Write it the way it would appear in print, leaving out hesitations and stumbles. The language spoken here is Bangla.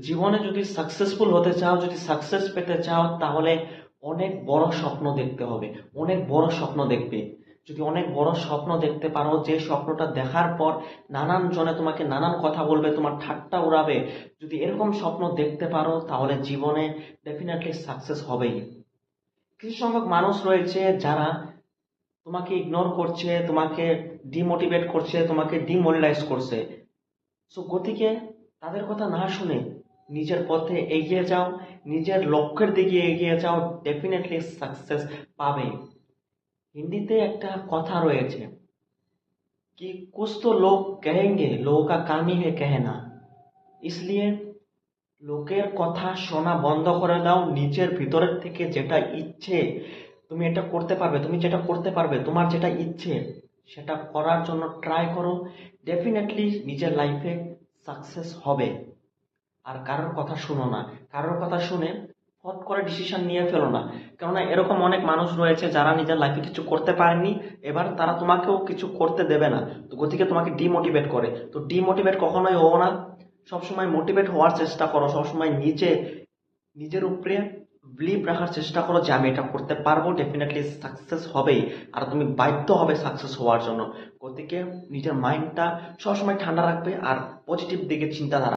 জীবনে যদি সাকসেসফুল হতে চাও, যদি সাকসেস পেতে চাও, তাহলে অনেক বড় স্বপ্ন দেখতে হবে। অনেক বড় স্বপ্ন দেখবে। যদি অনেক বড় স্বপ্ন দেখতে পারো, যে স্বপ্নটা দেখার পর নানান জনে তোমাকে নানান কথা বলবে, তোমার ঠাট্টা উড়াবে, যদি এরকম স্বপ্ন দেখতে পারো, তাহলে জীবনে ডেফিনেটলি সাকসেস হবেই। কিছু সংখ্যক মানুষ রয়েছে যারা তোমাকে ইগনোর করছে, তোমাকে ডিমোটিভেট করছে, তোমাকে ডিমোরালাইজ করছে। সো গতিকে তাদের কথা না শুনে নিজের পথে এগিয়ে যাও, নিজের লক্ষ্যের দিকে এগিয়ে যাও, ডেফিনেটলি সাকসেস পাবে। হিন্দিতে একটা কথা রয়েছে कि कुछ तो लोग कहेंगे, लोगों का काम ही है कहना। इसलिए লোকের কথা শোনা বন্ধ করে দাও। নিজের ভিতরের থেকে যেটা ইচ্ছে, তুমি এটা করতে পারবে, তুমি যেটা করতে পারবে, তোমার যেটা ইচ্ছে সেটা করার জন্য ট্রাই করো। ডেফিনেটলি নিজের লাইফে সাকসেস হবে। আর কারোর কথা শুনো না। কারোর কথা শুনে ফট করে ডিসিশন নিয়ে ফেলো না। কেননা এরকম অনেক মানুষ রয়েছে যারা নিজের লাইফে কিছু করতে পারেনি, এবার তারা তোমাকেও কিছু করতে দেবে না। তো গতিকে তোমাকে ডিমোটিভেট করে। তো ডিমোটিভেট কখনোই হও না। সবসময় মোটিভেট হওয়ার চেষ্টা করো। সবসময় নিজের উপরে বিলিভ রাখার চেষ্টা করো যে আমি এটা করতে পারবো, ডেফিনেটলি সাকসেস হবেই। আর তুমি বাধ্য হবে সাকসেস হওয়ার জন্য। গতিকে নিজের মাইন্ডটা সবসময় ঠান্ডা রাখবে আর পজিটিভ দিকে চিন্তাধারা